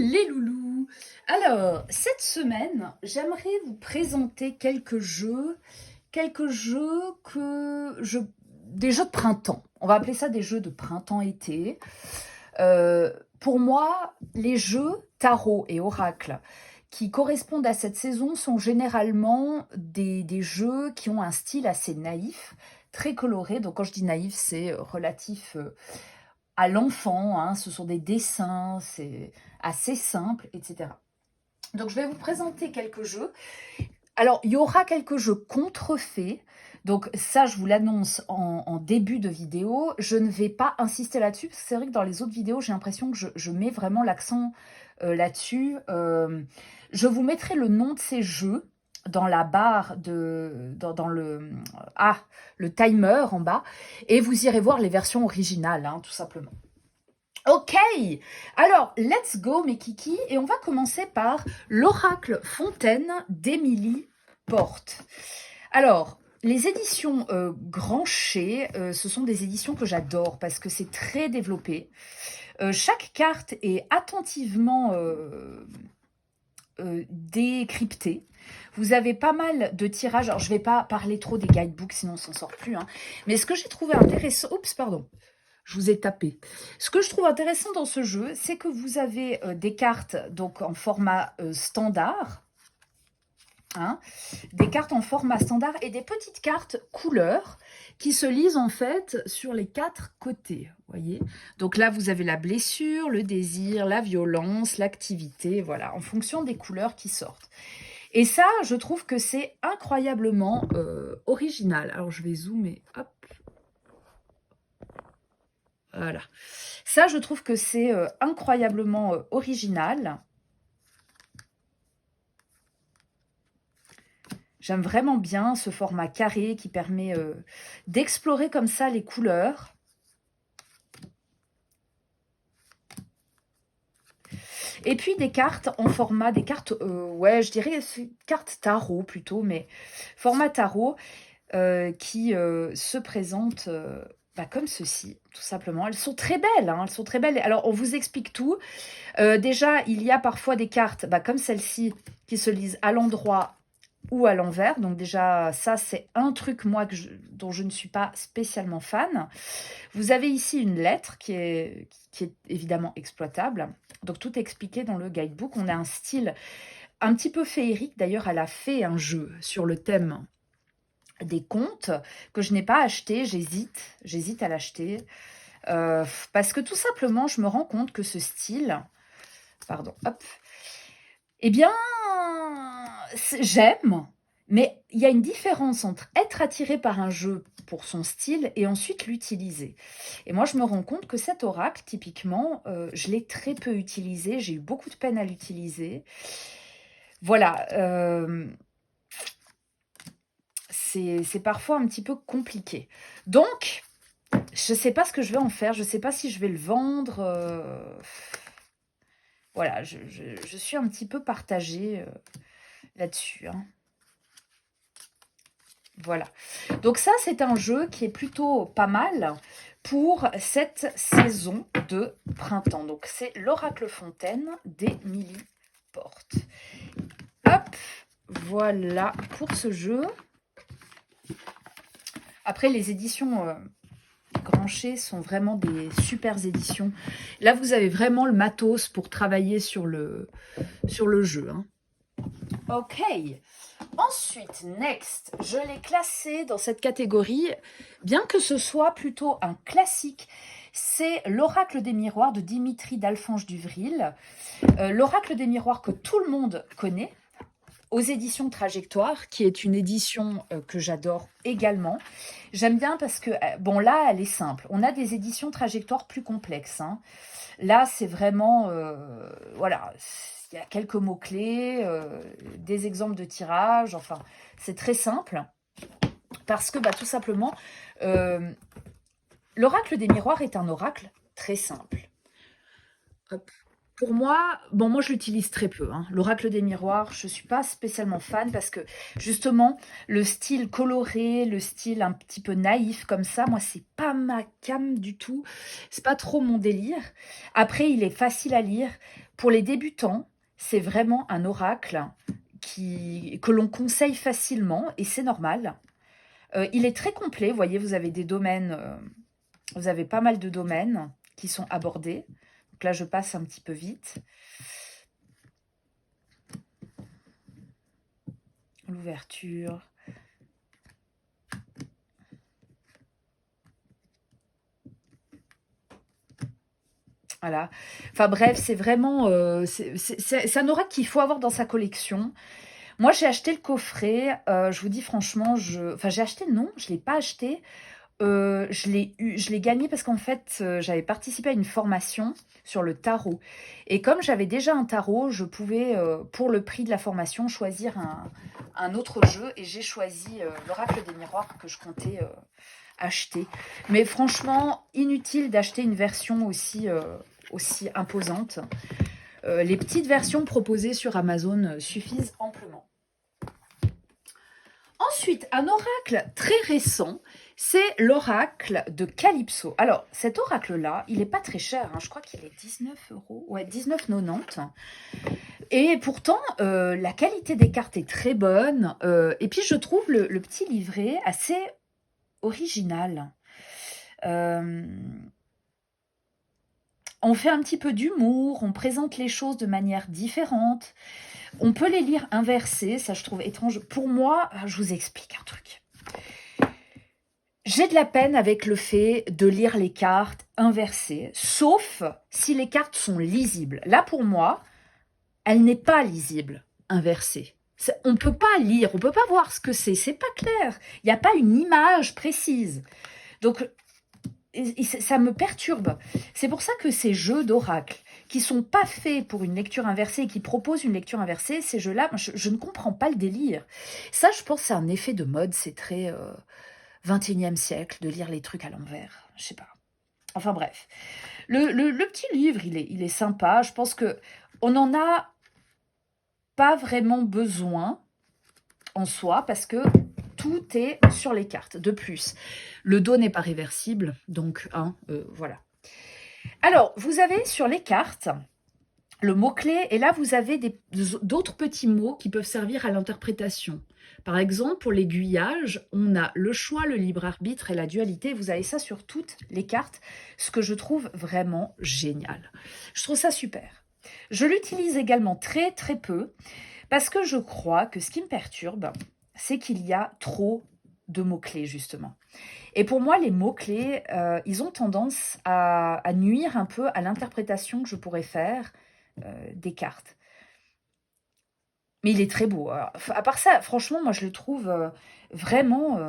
les loulous. Alors, cette semaine, j'aimerais vous présenter quelques jeux des jeux de printemps. On va appeler ça des jeux de printemps-été. Pour moi, les jeux tarot et oracle qui correspondent à cette saison sont généralement des jeux qui ont un style assez naïf, très coloré. Donc quand je dis naïf, c'est relatif à l'enfant, hein. Ce sont des dessins, c'est assez simple, etc. Donc je vais vous présenter quelques jeux. Alors, il y aura quelques jeux contrefaits. Donc ça, je vous l'annonce en début de vidéo. Je ne vais pas insister là-dessus, parce que c'est vrai que dans les autres vidéos, j'ai l'impression que je mets vraiment l'accent là-dessus. Je vous mettrai le nom de ces jeux dans la barre dans le timer en bas, et vous irez voir les versions originales, hein, tout simplement. Ok, alors let's go mes kikis, et on va commencer par l'Oracle Fontaine d'Émilie Porte. Alors, les éditions Grancher, ce sont des éditions que j'adore parce que c'est très développé. Chaque carte est attentivement décryptée. Vous avez pas mal de tirages. Alors, je ne vais pas parler trop des guidebooks, sinon on s'en sort plus, hein. Mais ce que j'ai trouvé intéressant... Oups, pardon. Je vous ai tapé. Ce que je trouve intéressant dans ce jeu, c'est que vous avez des cartes donc en format standard, hein, des cartes en format standard et des petites cartes couleurs qui se lisent en fait sur les 4 côtés. Voyez. Donc là, vous avez la blessure, le désir, la violence, l'activité, voilà, en fonction des couleurs qui sortent. Et ça, je trouve que c'est incroyablement original. Alors, je vais zoomer, hop. Voilà. Ça, je trouve que c'est incroyablement original. J'aime vraiment bien ce format carré qui permet d'explorer comme ça les couleurs. Et puis des cartes en format, des cartes, ouais, je dirais cartes tarot plutôt, mais format tarot qui se présentent comme ceci, tout simplement. Elles sont très belles, hein, elles sont très belles. Alors, on vous explique tout. Déjà, il y a parfois des cartes comme celle-ci qui se lisent à l'endroit ou à l'envers. Donc déjà, ça, c'est un truc, moi, dont je ne suis pas spécialement fan. Vous avez ici une lettre qui est évidemment exploitable. Donc, tout est expliqué dans le guidebook. On a un style un petit peu féerique. D'ailleurs, elle a fait un jeu sur le thème des contes que je n'ai pas acheté. J'hésite à l'acheter. Parce que tout simplement, je me rends compte que ce style... Pardon, hop. Eh bien, j'aime, mais il y a une différence entre être attiré par un jeu pour son style et ensuite l'utiliser. Et moi, je me rends compte que cet oracle, typiquement, je l'ai très peu utilisé. J'ai eu beaucoup de peine à l'utiliser. Voilà. C'est parfois un petit peu compliqué. Donc, je ne sais pas ce que je vais en faire. Je ne sais pas si je vais le vendre. Voilà, je suis un petit peu partagée là-dessus, hein. Voilà. Donc ça, c'est un jeu qui est plutôt pas mal pour cette saison de printemps. Donc c'est l'Oracle Fontaine d'Émilie Porte. Hop, voilà pour ce jeu. Après, les éditions Grancher sont vraiment des super éditions. Là, vous avez vraiment le matos pour travailler sur le jeu, hein. Ok. Ensuite, next, je l'ai classé dans cette catégorie, bien que ce soit plutôt un classique, c'est l'Oracle des miroirs de Dimitri d'Alphonse Duvril. L'Oracle des miroirs que tout le monde connaît, aux éditions Trajectoire, qui est une édition que j'adore également. J'aime bien parce que, bon là, elle est simple. On a des éditions Trajectoire plus complexes, hein. Là, c'est vraiment, voilà, il y a quelques mots-clés, des exemples de tirage, enfin, c'est très simple. Parce que, tout simplement, l'oracle des miroirs est un oracle très simple. Hop. Pour moi, bon, moi je l'utilise très peu, hein. L'oracle des miroirs, je suis pas spécialement fan parce que justement, le style coloré, le style un petit peu naïf comme ça, moi c'est pas ma came du tout. C'est pas trop mon délire. Après, il est facile à lire. Pour les débutants, c'est vraiment un oracle que l'on conseille facilement et c'est normal. Il est très complet, vous voyez, vous avez des domaines, vous avez pas mal de domaines qui sont abordés. Donc là, je passe un petit peu vite. L'ouverture. Voilà. Enfin bref, c'est vraiment... c'est un oracle qu'il faut avoir dans sa collection. Moi, j'ai acheté le coffret. Je vous dis franchement, enfin, j'ai acheté, non, je ne l'ai pas acheté. Je l'ai gagné parce qu'en fait, j'avais participé à une formation sur le tarot. Et comme j'avais déjà un tarot, je pouvais, pour le prix de la formation, choisir un autre jeu. Et j'ai choisi l'Oracle des Miroirs que je comptais acheter. Mais franchement, inutile d'acheter une version aussi imposante. Les petites versions proposées sur Amazon suffisent amplement. Ensuite, un oracle très récent, c'est l'oracle de Calypso. Alors, cet oracle-là, il n'est pas très cher, hein. Je crois qu'il est 19 €, ouais, 19,90 €. Et pourtant, la qualité des cartes est très bonne. Et puis, je trouve le petit livret assez original. On fait un petit peu d'humour, on présente les choses de manière différente. On peut les lire inversés, ça je trouve étrange. Pour moi, je vous explique un truc. J'ai de la peine avec le fait de lire les cartes inversées, sauf si les cartes sont lisibles. Là, pour moi, elle n'est pas lisible, inversée. On ne peut pas lire, on ne peut pas voir ce que c'est pas clair. Il n'y a pas une image précise. Donc, ça me perturbe. C'est pour ça que ces jeux d'oracle, qui sont pas faits pour une lecture inversée et qui proposent une lecture inversée, ces jeux-là, je ne comprends pas le délire. Ça, je pense, c'est un effet de mode, c'est très 21e siècle de lire les trucs à l'envers. Je sais pas. Enfin bref. Le petit livre, il est sympa. Je pense que on n'en a pas vraiment besoin en soi parce que tout est sur les cartes. De plus, le dos n'est pas réversible, donc voilà. Alors, vous avez sur les cartes le mot-clé, et là, vous avez d'autres petits mots qui peuvent servir à l'interprétation. Par exemple, pour l'aiguillage, on a le choix, le libre arbitre et la dualité. Vous avez ça sur toutes les cartes, ce que je trouve vraiment génial. Je trouve ça super. Je l'utilise également très très peu parce que je crois que ce qui me perturbe, c'est qu'il y a trop de mots-clés justement. Et pour moi, les mots-clés, ils ont tendance à nuire un peu à l'interprétation que je pourrais faire des cartes. Mais il est très beau. Alors, à part ça, franchement, moi, je le trouve vraiment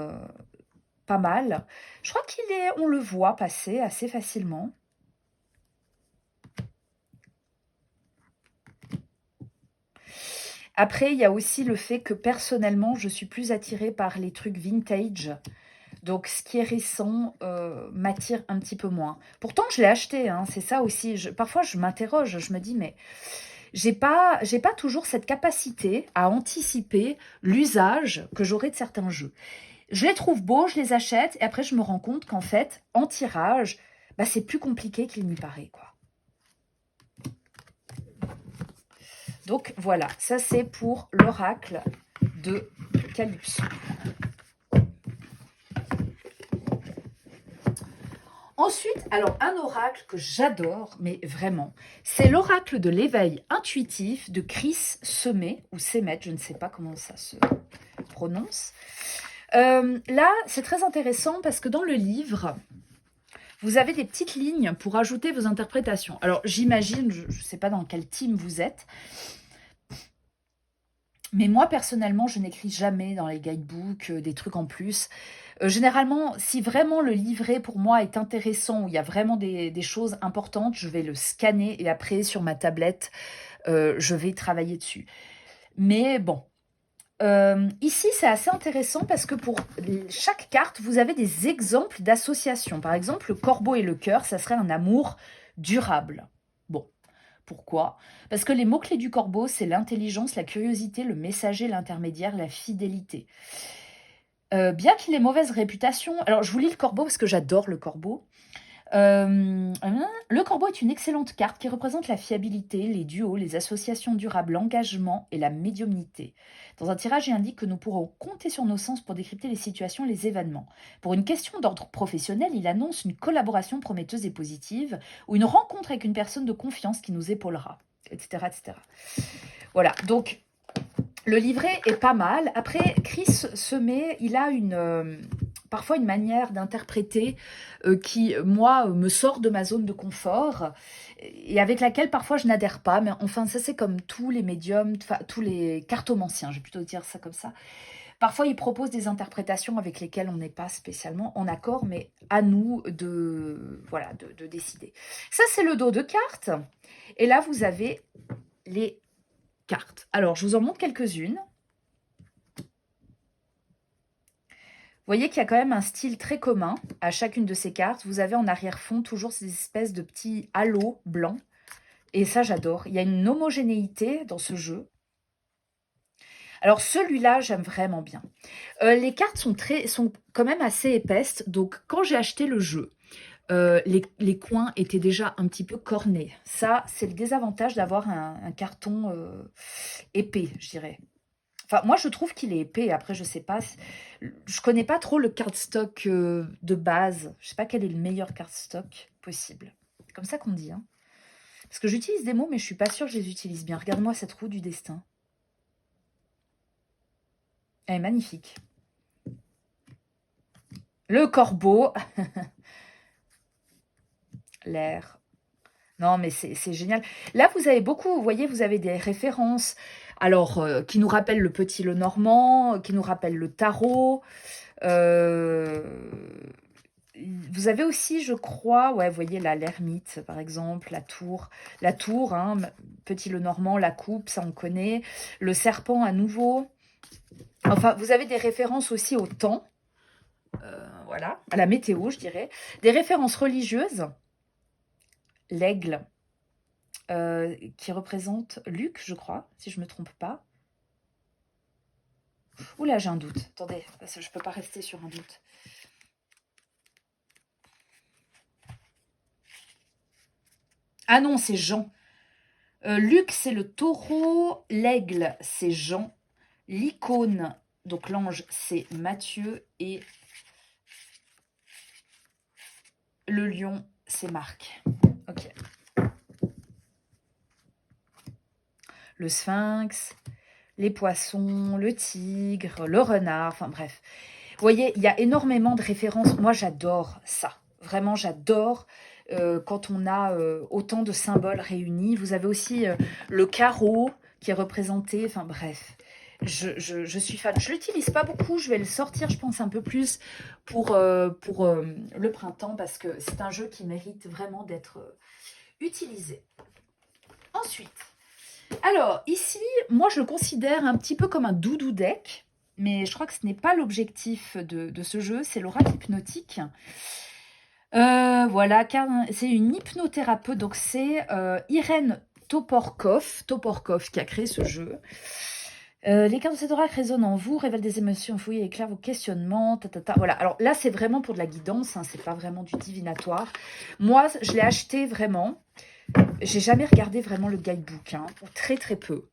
pas mal. Je crois on le voit passer assez facilement. Après, il y a aussi le fait que personnellement, je suis plus attirée par les trucs vintage. Donc, ce qui est récent m'attire un petit peu moins. Pourtant, je l'ai acheté, hein, c'est ça aussi. Parfois, je m'interroge, je me dis, mais j'ai pas toujours cette capacité à anticiper l'usage que j'aurai de certains jeux. Je les trouve beaux, je les achète, et après, je me rends compte qu'en fait, en tirage, bah, c'est plus compliqué qu'il n'y paraît, quoi. Donc, voilà, ça, c'est pour l'oracle de Calypso. Ensuite, alors un oracle que j'adore, mais vraiment, c'est l'oracle de l'éveil intuitif de Chris Semet, ou Semet, je ne sais pas comment ça se prononce. Là, c'est très intéressant parce que dans le livre, vous avez des petites lignes pour ajouter vos interprétations. Alors, j'imagine, je ne sais pas dans quel team vous êtes, mais moi, personnellement, je n'écris jamais dans les guidebooks des trucs en plus. Généralement, si vraiment le livret pour moi est intéressant, où il y a vraiment des choses importantes, je vais le scanner et après, sur ma tablette, je vais travailler dessus. Mais bon, ici, c'est assez intéressant parce que pour chaque carte, vous avez des exemples d'associations. Par exemple, le corbeau et le cœur, ça serait un amour durable. Bon. Pourquoi? Parce que les mots-clés du corbeau, c'est l'intelligence, la curiosité, le messager, l'intermédiaire, la fidélité. Bien qu'il ait mauvaise réputation, alors je vous lis le corbeau parce que j'adore le corbeau. Le corbeau est une excellente carte qui représente la fiabilité, les duos, les associations durables, l'engagement et la médiumnité. Dans un tirage, il indique que nous pourrons compter sur nos sens pour décrypter les situations et les événements. Pour une question d'ordre professionnel, il annonce une collaboration prometteuse et positive ou une rencontre avec une personne de confiance qui nous épaulera, etc. etc. Voilà, donc le livret est pas mal. Après, Chris Semet, il a parfois une manière d'interpréter qui, moi, me sort de ma zone de confort et avec laquelle parfois je n'adhère pas. Mais enfin, ça c'est comme tous les médiums, tous les cartomanciens, je vais plutôt dire ça comme ça. Parfois, ils proposent des interprétations avec lesquelles on n'est pas spécialement en accord, mais à nous voilà, de décider. Ça, c'est le dos de cartes. Et là, vous avez les cartes. Alors, je vous en montre quelques-unes. Vous voyez qu'il y a quand même un style très commun à chacune de ces cartes. Vous avez en arrière-fond toujours ces espèces de petits halos blancs. Et ça, j'adore. Il y a une homogénéité dans ce jeu. Alors, celui-là, j'aime vraiment bien. Les cartes sont quand même assez épaisses. Donc, quand j'ai acheté le jeu, les coins étaient déjà un petit peu cornés. Ça, c'est le désavantage d'avoir un carton épais, je dirais. Enfin, moi, je trouve qu'il est épais. Après, je sais pas. Je connais pas trop le cardstock de base. Je sais pas quel est le meilleur cardstock possible. C'est comme ça qu'on dit. Hein. Parce que j'utilise des mots, mais je suis pas sûre que je les utilise bien. Regarde-moi cette roue du destin. Elle est magnifique. Le corbeau. L'air. Non, mais c'est génial. Là, vous avez beaucoup, vous voyez, vous avez des références, alors, qui nous rappellent le Petit Lenormand, qui nous rappellent le tarot. Vous avez aussi, je crois, ouais, vous voyez là, l'ermite, par exemple, la tour, hein, Petit Lenormand, la coupe, ça on connaît. Le serpent à nouveau. Enfin, vous avez des références aussi au temps, voilà, à la météo, je dirais. Des références religieuses. L'aigle, qui représente Luc, je crois, si je ne me trompe pas. Oula, j'ai un doute. Attendez, parce que je ne peux pas rester sur un doute. Ah non, c'est Jean. Luc, c'est le taureau. L'aigle, c'est Jean. L'icône, donc l'ange, c'est Matthieu. Et le lion, c'est Marc. Ok. Le sphinx, les poissons, le tigre, le renard, enfin bref. Vous voyez, il y a énormément de références. Moi, j'adore ça. Vraiment, j'adore quand on a autant de symboles réunis. Vous avez aussi le carreau qui est représenté. Enfin bref, je suis fan. Je ne l'utilise pas beaucoup. Je vais le sortir, je pense, un peu plus pour le printemps parce que c'est un jeu qui mérite vraiment d'être utilisé. Ensuite, alors ici, moi, je le considère un petit peu comme un doudou deck. Mais je crois que ce n'est pas l'objectif de ce jeu, c'est l'oracle hypnotique. Voilà, c'est une hypnothérapeute, donc c'est Irène Toporkov qui a créé ce jeu. Les cartes de cet oracle résonnent en vous, révèlent des émotions fouillées et éclairent vos questionnements. Voilà, alors là, c'est vraiment pour de la guidance, hein, c'est pas vraiment du divinatoire. Moi, je l'ai acheté vraiment. J'ai jamais regardé vraiment le guidebook, hein, ou très très peu.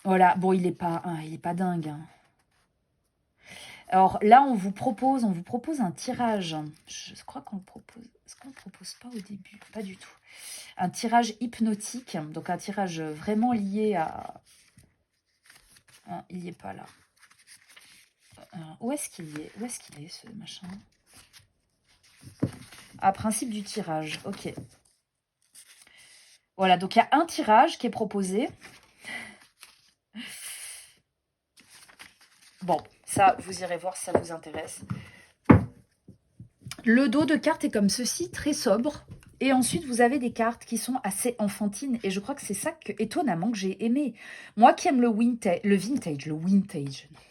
Voilà, bon, il est pas dingue. Hein. Alors là, on vous propose un tirage. Je crois qu'on le propose. Est-ce qu'on ne le propose pas au début? Pas du tout. Un tirage hypnotique, donc un tirage vraiment lié à... Ah, il n'y est pas là. Où est-ce qu'il est? Où est-ce qu'il est, ce machin? Ah, principe du tirage, ok. Voilà, donc il y a un tirage qui est proposé. Bon, ça, vous irez voir si ça vous intéresse. Le dos de cartes est comme ceci, très sobre. Et ensuite, vous avez des cartes qui sont assez enfantines. Et je crois que c'est ça, étonnamment, que j'ai aimé. Moi qui aime le vintage, non mais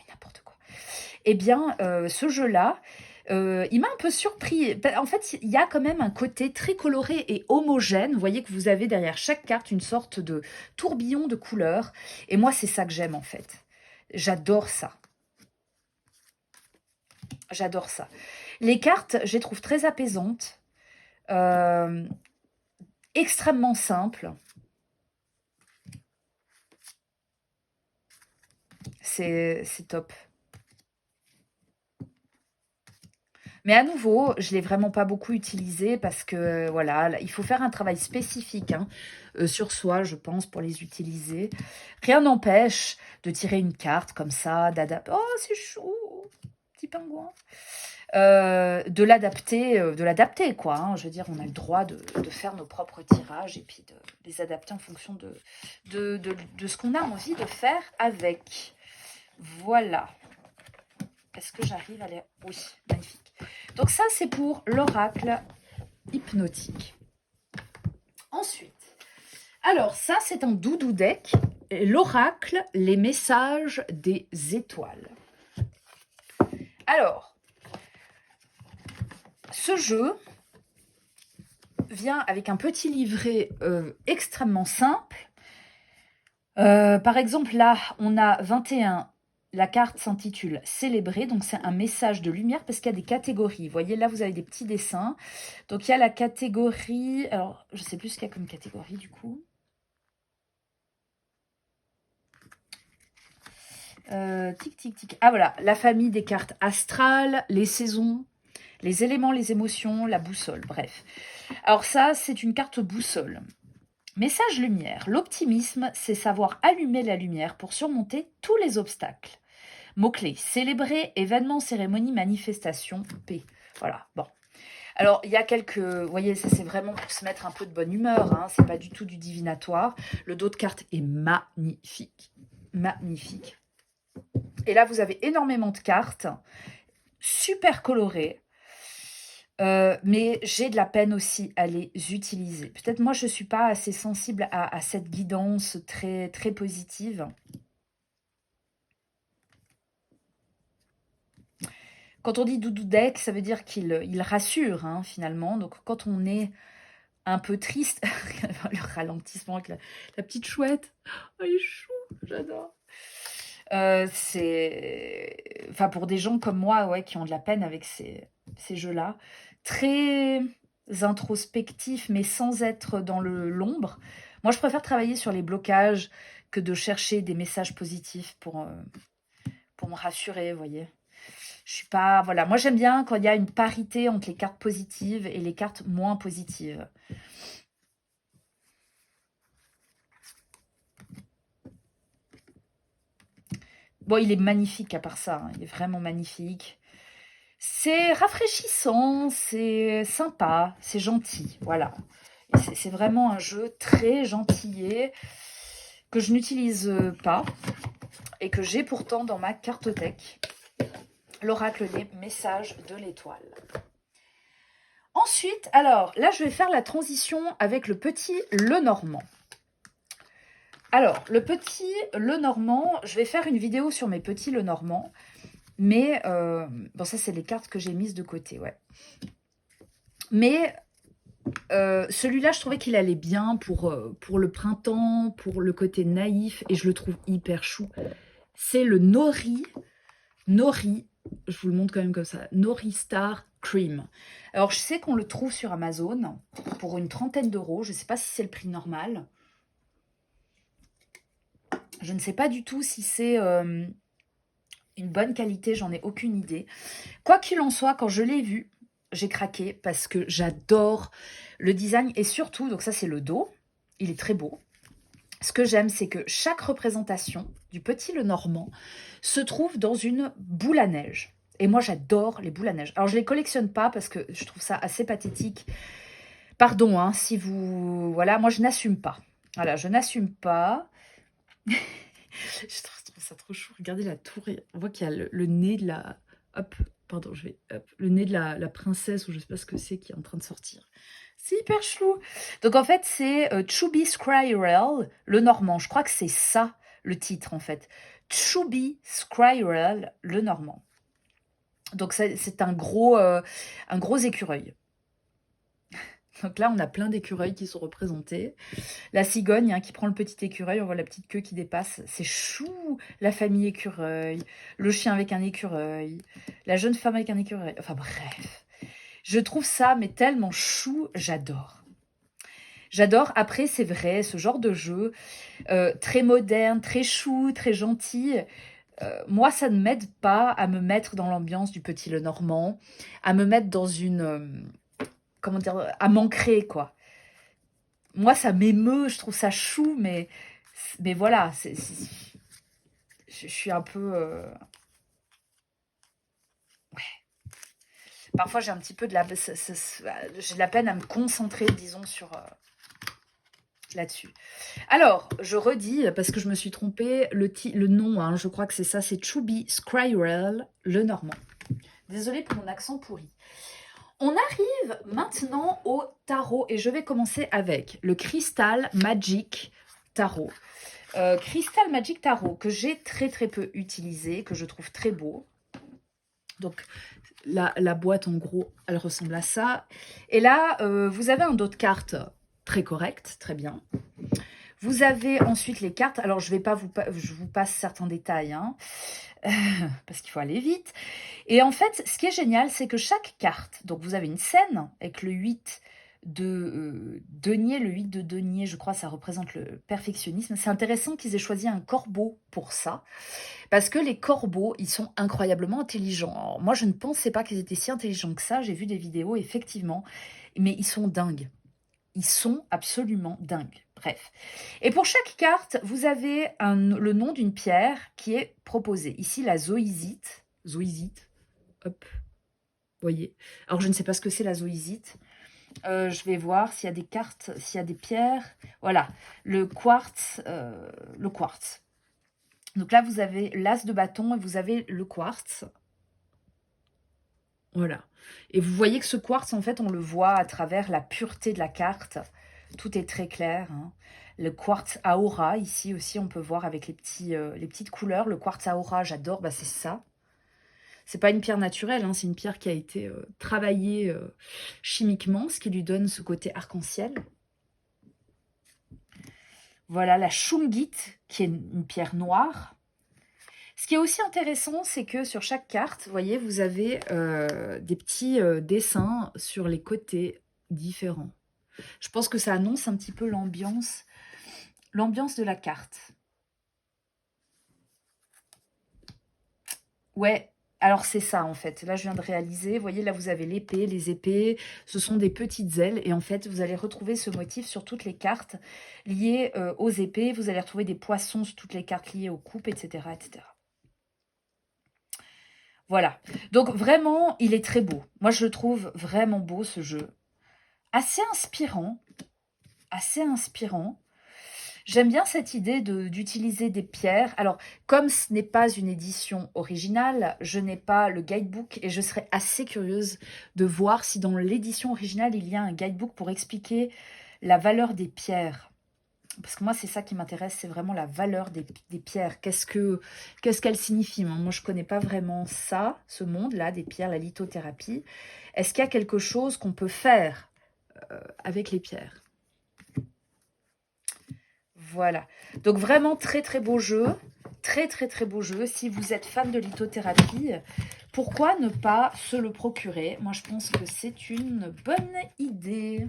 n'importe quoi. Eh bien, ce jeu-là, il m'a un peu surpris. En fait, il y a quand même un côté très coloré et homogène. Vous voyez que vous avez derrière chaque carte une sorte de tourbillon de couleurs. Et moi, c'est ça que j'aime en fait. J'adore ça. J'adore ça. Les cartes, je les trouve très apaisantes. Extrêmement simples. C'est top. Mais à nouveau, je ne l'ai vraiment pas beaucoup utilisé parce que, voilà, il faut faire un travail spécifique hein, sur soi, je pense, pour les utiliser. Rien n'empêche de tirer une carte comme ça, d'adapter. Oh, c'est chou, petit pingouin. De l'adapter, quoi. Hein. Je veux dire, on a le droit de faire nos propres tirages et puis de les adapter en fonction de ce qu'on a envie de faire avec. Voilà. Est-ce que j'arrive à les... Oui, magnifique. Donc ça, c'est pour l'oracle hypnotique. Ensuite, alors ça, c'est un doudou deck. L'oracle, les messages des étoiles. Alors, ce jeu vient avec un petit livret extrêmement simple. Par exemple, là, on a 21. La carte s'intitule « Célébrer », donc c'est un message de lumière parce qu'il y a des catégories. Vous voyez, là, vous avez des petits dessins. Donc, il y a la catégorie... Alors, je ne sais plus ce qu'il y a comme catégorie, du coup. Tic, tic, tic. Ah, voilà, la famille des cartes astrales, les saisons, les éléments, les émotions, la boussole, bref. Alors ça, c'est une carte boussole. Message lumière. L'optimisme, c'est savoir allumer la lumière pour surmonter tous les obstacles. Mots-clés, célébrer, événements, cérémonies, manifestations, paix. Voilà, bon. Alors, il y a quelques... Vous voyez, ça c'est vraiment pour se mettre un peu de bonne humeur. Hein, c'est pas du tout du divinatoire. Le dos de carte est magnifique. Magnifique. Et là, vous avez énormément de cartes. Super colorées. Mais j'ai de la peine aussi à les utiliser. Peut-être moi, je ne suis pas assez sensible à cette guidance très, très positive. Quand on dit doudou deck, ça veut dire qu'il rassure, hein, finalement. Donc, quand on est un peu triste, le ralentissement avec la petite chouette. Oh, il est chou, j'adore. C'est... Enfin, pour des gens comme moi, ouais, qui ont de la peine avec ces jeux-là, très introspectif, mais sans être dans l'ombre. Moi, je préfère travailler sur les blocages que de chercher des messages positifs pour me rassurer, vous voyez. Je suis pas... Voilà, moi, j'aime bien quand il y a une parité entre les cartes positives et les cartes moins positives. Bon, il est magnifique à part ça, hein, il est vraiment magnifique. C'est rafraîchissant, c'est sympa, c'est gentil, voilà. C'est vraiment un jeu très gentillé que je n'utilise pas et que j'ai pourtant dans ma cartothèque. L'oracle des messages de l'étoile. Ensuite, alors là, je vais faire la transition avec le petit Lenormand. Alors, le petit Lenormand, je vais faire une vidéo sur mes petits Lenormand. Mais, bon, ça, c'est les cartes que j'ai mises de côté, ouais. Mais celui-là, je trouvais qu'il allait bien pour le printemps, pour le côté naïf, et je le trouve hyper chou. C'est le Nori, je vous le montre quand même comme ça, Nori Star Cream. Alors, je sais qu'on le trouve sur Amazon pour une 30aine d'euros. Je ne sais pas si c'est le prix normal. Je ne sais pas du tout si c'est... une bonne qualité, j'en ai aucune idée. Quoi qu'il en soit, quand je l'ai vu, j'ai craqué parce que j'adore le design et surtout, donc ça c'est le dos, il est très beau. Ce que j'aime, c'est que chaque représentation du petit Lenormand se trouve dans une boule à neige. Et moi, j'adore les boules à neige. Alors, je ne les collectionne pas parce que je trouve ça assez pathétique. Pardon, hein, si vous... Voilà, moi, je n'assume pas. Voilà, je n'assume pas. Je trouve ça trop chou. Regardez la tour. On voit qu'il y a le nez de la... Hop, pardon, je vais... Hop, le nez de la princesse, ou je ne sais pas ce que c'est, qui est en train de sortir. C'est hyper chou. Donc, en fait, c'est Chubby Squirrel, le Normand. Je crois que c'est ça, le titre, en fait. Chubby Squirrel, le Normand. Donc c'est un gros écureuil. Donc là, on a plein d'écureuils qui sont représentés. La cigogne qui prend le petit écureuil, on voit la petite queue qui dépasse. C'est chou, la famille écureuil, le chien avec un écureuil, la jeune femme avec un écureuil. Enfin bref, je trouve ça mais tellement chou, j'adore. J'adore. Après, c'est vrai, ce genre de jeu, très moderne, très chou, très gentil, moi, ça ne m'aide pas à me mettre dans l'ambiance du Petit Lenormand, à me mettre dans une... comment dire, à m'ancrer, quoi. Moi, ça m'émeut, je trouve ça chou, mais voilà, je suis un peu... Parfois, j'ai un petit peu de la... J'ai de la peine à me concentrer, disons, sur... là-dessus. Alors, je redis, parce que je me suis trompée, le nom, je crois que c'est ça, c'est Chubby Squirrel Lenormand. Désolée pour mon accent pourri. On arrive maintenant au tarot et je vais commencer avec le Crystal Magic Tarot. Crystal Magic Tarot que j'ai très peu utilisé, que je trouve très beau. Donc la boîte en gros, elle ressemble à ça. Et là, vous avez un dos de cartes très correct, très bien. Vous avez ensuite les cartes. Alors je vous passe certains détails, parce qu'il faut aller vite. Et en fait, ce qui est génial, c'est que chaque carte, donc vous avez une scène avec le 8 de denier, le 8 de denier, je crois, ça représente le perfectionnisme. C'est intéressant qu'ils aient choisi un corbeau pour ça, parce que les corbeaux, ils sont incroyablement intelligents. Alors, moi, je ne pensais pas qu'ils étaient si intelligents que ça. J'ai vu des vidéos, effectivement, mais ils sont dingues. Ils sont absolument dingues. Bref. Et pour chaque carte, vous avez le nom d'une pierre qui est proposée. Ici, la zoïsite. Zoïsite. Hop. Voyez. Alors, je ne sais pas ce que c'est la zoïsite. Je vais voir s'il y a des cartes, s'il y a des pierres. Voilà. Le quartz. Le quartz. Donc là, vous avez l'as de bâton et vous avez le quartz. Voilà. Et vous voyez que ce quartz, en fait, on le voit à travers la pureté de la carte. Tout est très clair. Le quartz aura, ici aussi, on peut voir avec les petites couleurs. Le quartz aura, j'adore, c'est ça. C'est pas une pierre naturelle, c'est une pierre qui a été travaillée chimiquement, ce qui lui donne ce côté arc-en-ciel. Voilà la shungite, qui est une pierre noire. Ce qui est aussi intéressant, c'est que sur chaque carte, vous voyez, vous avez des petits dessins sur les côtés différents. Je pense que ça annonce un petit peu l'ambiance de la carte. Ouais, alors c'est ça en fait. Là, je viens de réaliser. Vous voyez, là, vous avez l'épée. Les épées, ce sont des petites ailes. Et en fait, vous allez retrouver ce motif sur toutes les cartes liées aux épées. Vous allez retrouver des poissons sur toutes les cartes liées aux coupes, etc., etc. Voilà. Donc, vraiment, il est très beau. Moi, je le trouve vraiment beau, ce jeu. Assez inspirant. Assez inspirant. J'aime bien cette idée d'utiliser des pierres. Alors, comme ce n'est pas une édition originale, je n'ai pas le guidebook et je serais assez curieuse de voir si dans l'édition originale, il y a un guidebook pour expliquer la valeur des pierres. Parce que moi, c'est ça qui m'intéresse, c'est vraiment la valeur des pierres. Qu'est-ce qu'elles signifient? Moi, je ne connais pas vraiment ça, ce monde-là, des pierres, la lithothérapie. Est-ce qu'il y a quelque chose qu'on peut faire avec les pierres? Voilà. Donc, vraiment, très beau jeu. Très beau jeu. Si vous êtes fan de lithothérapie, pourquoi ne pas se le procurer? Moi, je pense que c'est une bonne idée.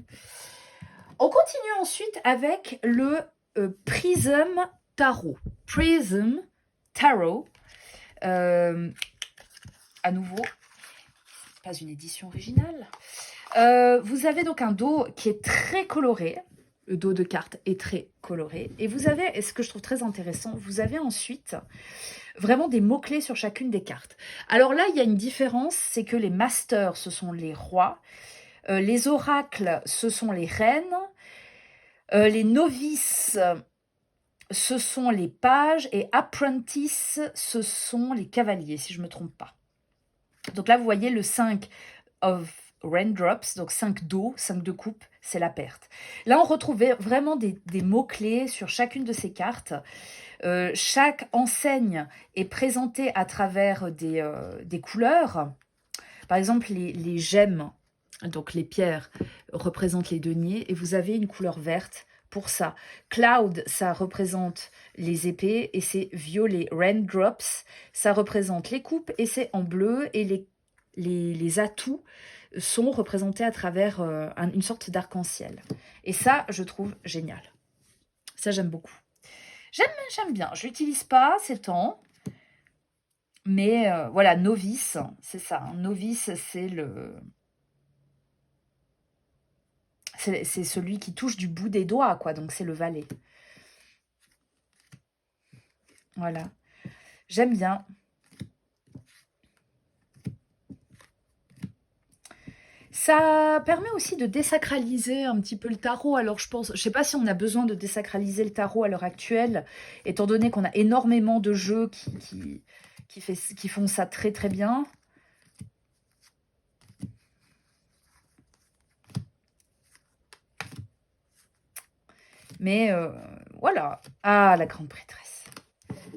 On continue ensuite avec le Prism Tarot. Prism Tarot. À nouveau, pas une édition originale. Vous avez donc un dos qui est très coloré. Le dos de carte est très coloré. Et vous avez, et ce que je trouve très intéressant, vous avez ensuite vraiment des mots-clés sur chacune des cartes. Alors là, il y a une différence, c'est que les masters, ce sont les rois. Les oracles, ce sont les reines. Les novices, ce sont les pages. Et apprentice, ce sont les cavaliers, si je ne me trompe pas. Donc là, vous voyez le 5 of raindrops, donc 5 d'eau, 5 de coupe, c'est la perte. Là, on retrouve vraiment des mots-clés sur chacune de ces cartes. Chaque enseigne est présentée à travers des couleurs. Par exemple, les gemmes, donc les pierres, représentent les deniers et vous avez une couleur verte pour ça. Cloud, ça représente les épées et c'est violet. Raindrops, ça représente les coupes et c'est en bleu. Et les atouts sont représentés à travers une sorte d'arc-en-ciel. Et ça, je trouve génial. Ça, j'aime beaucoup. J'aime bien. Je l'utilise pas ces temps. Mais voilà, novice, c'est ça. Novice, c'est celui qui touche du bout des doigts, quoi. Donc, c'est le valet. Voilà. J'aime bien. Ça permet aussi de désacraliser un petit peu le tarot. Alors, je sais pas si on a besoin de désacraliser le tarot à l'heure actuelle, étant donné qu'on a énormément de jeux qui font ça très très bien. Mais voilà. Ah, la grande prêtresse.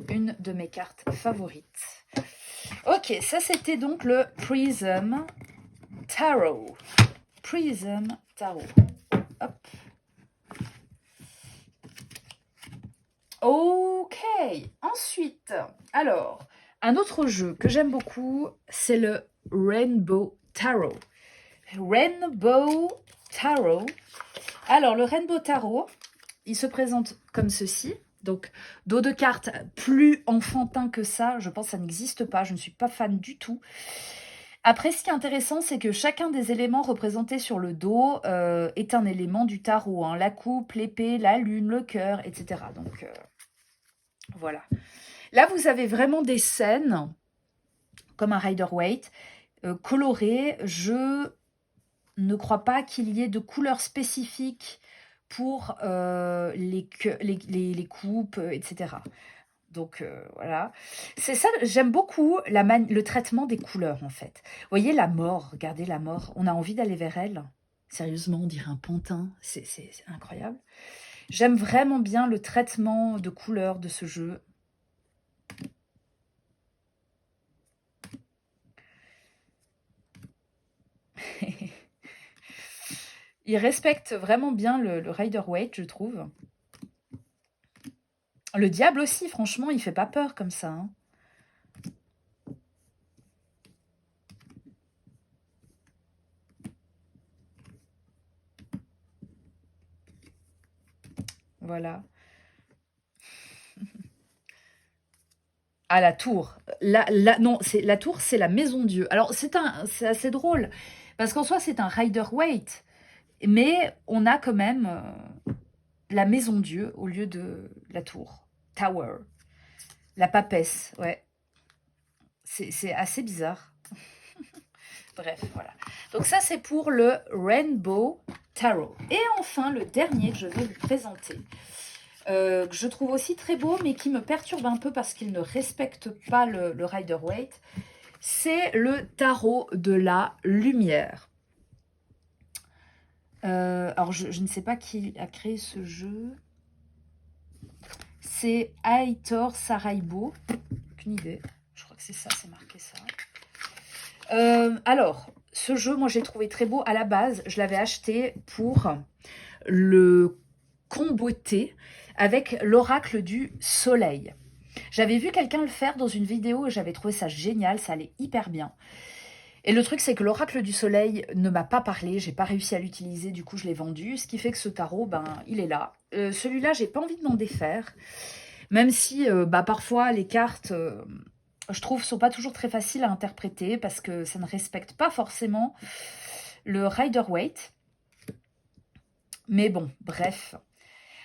Une de mes cartes favorites. Ok, ça c'était donc le Prism Tarot. Prism Tarot. Hop. Ok. Ensuite, alors, un autre jeu que j'aime beaucoup, c'est le Rainbow Tarot. Rainbow Tarot. Alors, le Rainbow Tarot, il se présente comme ceci. Donc, dos de cartes plus enfantin que ça, je pense que ça n'existe pas. Je ne suis pas fan du tout. Après, ce qui est intéressant, c'est que chacun des éléments représentés sur le dos est un élément du tarot. Hein. La coupe, l'épée, la lune, le cœur, etc. Donc, voilà. Là, vous avez vraiment des scènes, comme un Rider-Waite, colorées. Je ne crois pas qu'il y ait de couleurs spécifiques pour les coupes, etc. Donc, voilà. C'est ça, j'aime beaucoup le traitement des couleurs, en fait. Vous voyez, la mort, regardez la mort. On a envie d'aller vers elle. Sérieusement, on dirait un pantin. C'est incroyable. J'aime vraiment bien le traitement de couleurs de ce jeu. Il respecte vraiment bien le Rider-Waite, je trouve. Le diable aussi, franchement, il fait pas peur comme ça. Hein. Voilà. Ah, la tour. Non, la tour, c'est la maison Dieu. Alors, c'est assez drôle, parce qu'en soi, c'est un Rider-Waite, mais on a quand même la maison Dieu au lieu de la tour. Tower. La papesse, ouais. C'est assez bizarre. Bref, voilà. Donc ça, c'est pour le Rainbow Tarot. Et enfin, le dernier que je vais vous présenter, que je trouve aussi très beau, mais qui me perturbe un peu parce qu'il ne respecte pas le Rider-Waite, c'est le Tarot de la Lumière. Alors, je ne sais pas qui a créé ce jeu. C'est Aitor Saraibo. Aucune idée. Je crois que c'est ça, c'est marqué ça. Alors, ce jeu, moi, j'ai trouvé très beau. À la base, je l'avais acheté pour le comboter avec l'oracle du soleil. J'avais vu quelqu'un le faire dans une vidéo et j'avais trouvé ça génial, ça allait hyper bien. Et le truc, c'est que l'oracle du soleil ne m'a pas parlé, j'ai pas réussi à l'utiliser, du coup je l'ai vendu, ce qui fait que ce tarot, ben, il est là. Celui-là, j'ai pas envie de m'en défaire, même si parfois les cartes, je trouve, sont pas toujours très faciles à interpréter parce que ça ne respecte pas forcément le Rider-Waite. Mais bon, bref.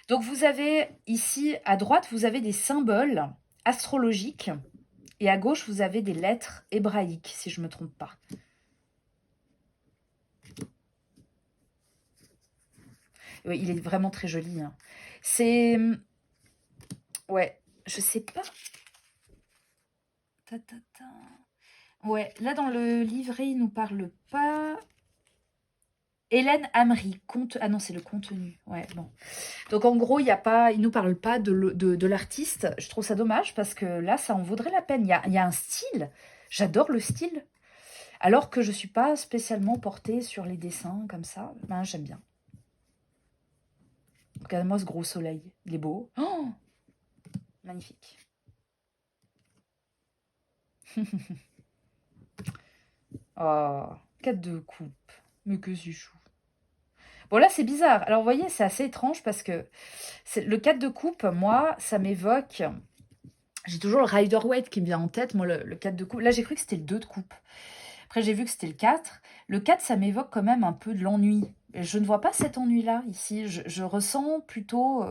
Donc vous avez ici, à droite, vous avez des symboles astrologiques et à gauche, vous avez des lettres hébraïques, si je ne me trompe pas. Oui, il est vraiment très joli. Hein. C'est... Ouais, je sais pas. Ouais, là dans le livret, il nous parle pas... Hélène Amri, ah non, c'est le contenu. Ouais, bon. Donc en gros, il ne nous parle pas de l'artiste. Je trouve ça dommage parce que là, ça en vaudrait la peine. Il y a un style. J'adore le style. Alors que je ne suis pas spécialement portée sur les dessins comme ça. Ben, j'aime bien. Regarde-moi ce gros soleil. Il est beau. Oh, magnifique. Oh, 4 de coupe. Mais que c'est chou. Bon, là, c'est bizarre. Alors, vous voyez, c'est assez étrange parce que le 4 de coupe, moi, ça m'évoque... J'ai toujours le Rider-Waite qui me vient en tête. Moi, le 4 de coupe... Là, j'ai cru que c'était le 2 de coupe. Après, j'ai vu que c'était le 4. Le 4, ça m'évoque quand même un peu de l'ennui. Et je ne vois pas cet ennui-là, ici. Je ressens plutôt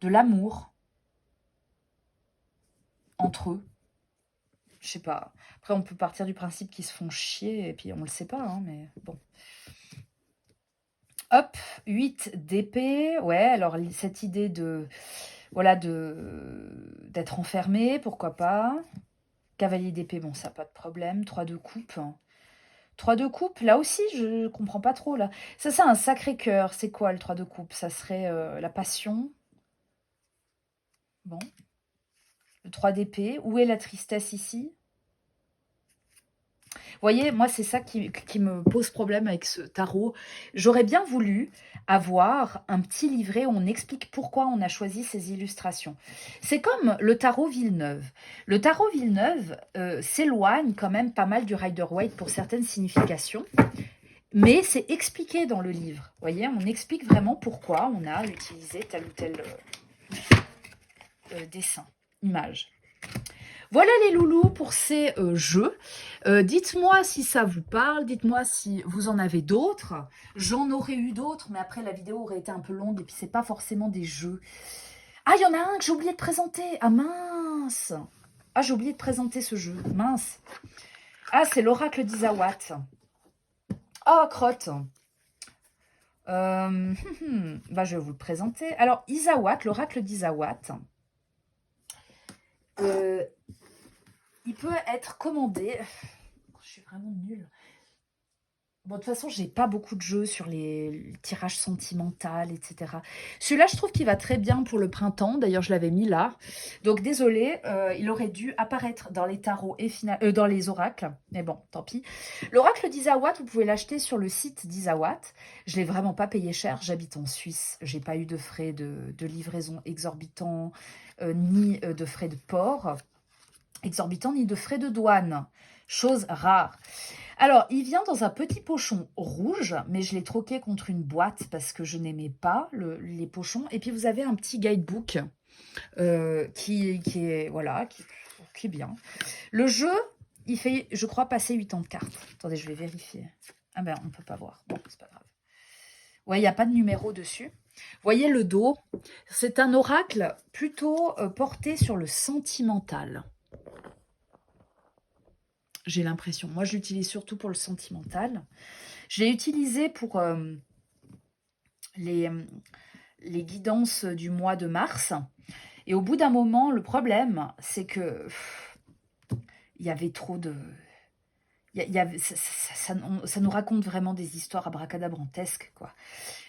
de l'amour entre eux. Je sais pas. Après, on peut partir du principe qu'ils se font chier, et puis on le sait pas, hein, mais bon. Hop, 8 d'épée. Ouais, alors cette idée de... Voilà, d'être enfermé, pourquoi pas. Cavalier d'épée, bon, ça, pas de problème. 3 de coupe. 3 de coupe, là aussi, je comprends pas trop, là. Ça, c'est un sacré cœur. C'est quoi, le 3 de coupe? Ça serait la passion. Bon. Le 3 d'épée. Où est la tristesse ici? Vous voyez, moi, c'est ça qui me pose problème avec ce tarot. J'aurais bien voulu avoir un petit livret où on explique pourquoi on a choisi ces illustrations. C'est comme le tarot Villeneuve. Le tarot Villeneuve s'éloigne quand même pas mal du Rider-Waite pour certaines significations, mais c'est expliqué dans le livre. Vous voyez, on explique vraiment pourquoi on a utilisé tel ou tel dessin, image. Voilà les loulous pour ces jeux. Dites-moi si ça vous parle, dites-moi si vous en avez d'autres. J'en aurais eu d'autres, mais après la vidéo aurait été un peu longue et puis c'est pas forcément des jeux. Ah, il y en a un que j'ai oublié de présenter. Ah mince. Ah, j'ai oublié de présenter ce jeu. Mince. Ah, c'est l'oracle d'Izawat. Ah, crotte. Bah, je vais vous le présenter. Alors, Izawat, l'oracle d'Izawat. Il peut être commandé. Je suis vraiment nulle. Bon, de toute façon, j'ai pas beaucoup de jeux sur les tirages sentimentaux, etc. Celui-là, je trouve qu'il va très bien pour le printemps. D'ailleurs, je l'avais mis là. Donc, désolé, il aurait dû apparaître dans les tarots et dans les oracles. Mais bon, tant pis. L'oracle d'Izawat, vous pouvez l'acheter sur le site d'Izawat. Je l'ai vraiment pas payé cher. J'habite en Suisse. J'ai pas eu de frais de livraison exorbitants, ni de frais de port exorbitants, ni de frais de douane. Chose rare. Alors, il vient dans un petit pochon rouge, mais je l'ai troqué contre une boîte parce que je n'aimais pas les pochons. Et puis, vous avez un petit guidebook qui est, voilà, qui est bien. Le jeu, il fait, je crois, passer 80 cartes. Attendez, je vais vérifier. Ah ben, on ne peut pas voir. Bon, c'est pas grave. Ouais, il n'y a pas de numéro dessus. Vous voyez le dos? C'est un oracle plutôt porté sur le sentimental. J'ai l'impression. Moi, je l'utilise surtout pour le sentimental. Je l'ai utilisé pour les guidances du mois de mars. Et au bout d'un moment, le problème, c'est que il y avait trop de... ça nous raconte vraiment des histoires abracadabrantesques, quoi.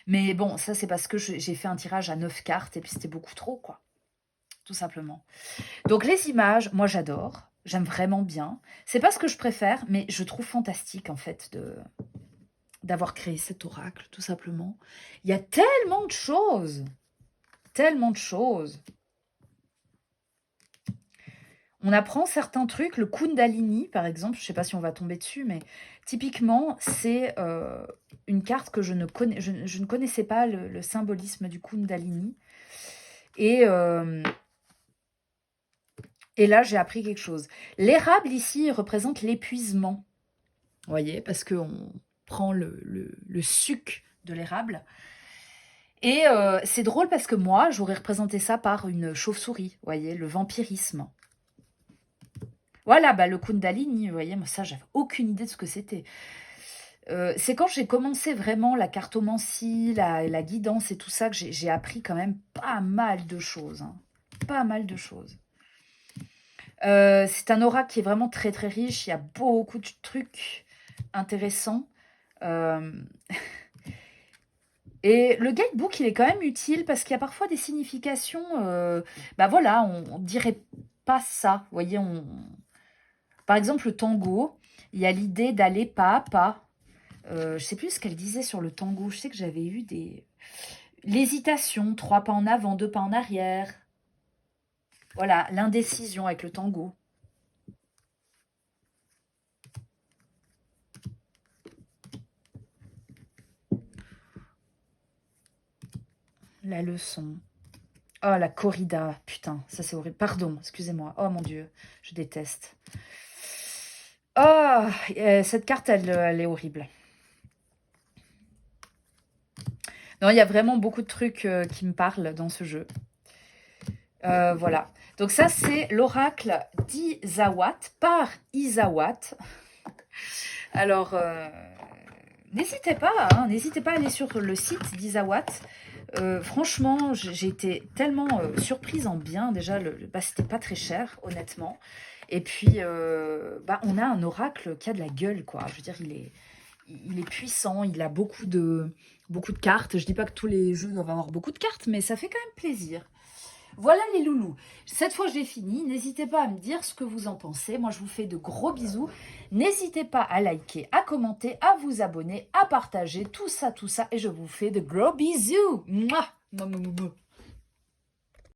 Mais bon, ça, c'est parce que j'ai fait un tirage à 9 cartes et puis c'était beaucoup trop, quoi. Tout simplement. Donc, les images, moi, j'adore. J'aime vraiment bien. C'est pas ce que je préfère, mais je trouve fantastique, en fait, d'avoir créé cet oracle, tout simplement. Il y a tellement de choses. Tellement de choses. On apprend certains trucs. Le Kundalini, par exemple, je ne sais pas si on va tomber dessus, mais typiquement, c'est une carte que je ne connaissais pas, le symbolisme du Kundalini. Et là, j'ai appris quelque chose. L'érable, ici, représente l'épuisement. Vous voyez, parce qu'on prend le suc de l'érable. Et c'est drôle parce que moi, j'aurais représenté ça par une chauve-souris. Vous voyez, le vampirisme. Voilà, bah, le Kundalini, vous voyez, moi, ça, j'avais aucune idée de ce que c'était. C'est quand j'ai commencé vraiment la cartomancie, la guidance et tout ça, que j'ai appris quand même pas mal de choses. Hein. Pas mal de choses. C'est un oracle qui est vraiment très très riche. Il y a beaucoup de trucs intéressants. Et le guidebook, il est quand même utile parce qu'il y a parfois des significations. Bah voilà, on dirait pas ça. Vous voyez, par exemple, le tango, Il y a l'idée d'aller pas à pas. Je sais plus ce qu'elle disait sur le tango. Je sais que j'avais eu des... L'hésitation, 3 pas en avant, 2 pas en arrière. Voilà, l'indécision avec le tango. La leçon. Oh, la corrida. Putain, ça c'est horrible. Pardon, excusez-moi. Oh mon Dieu, je déteste. Oh, cette carte, elle est horrible. Non, il y a vraiment beaucoup de trucs qui me parlent dans ce jeu. Voilà. Donc ça, c'est l'oracle d'Izawat par Izawat. Alors, n'hésitez pas à aller sur le site d'Izawat. Franchement, j'ai été tellement surprise en bien. Déjà, c'était pas très cher, honnêtement. Et puis, on a un oracle qui a de la gueule, quoi. Je veux dire, il est puissant, il a beaucoup de cartes. Je dis pas que tous les jeux doivent avoir beaucoup de cartes, mais ça fait quand même plaisir. Voilà les loulous. Cette fois, j'ai fini. N'hésitez pas à me dire ce que vous en pensez. Moi, je vous fais de gros bisous. N'hésitez pas à liker, à commenter, à vous abonner, à partager, tout ça. Et je vous fais de gros bisous. Mouah.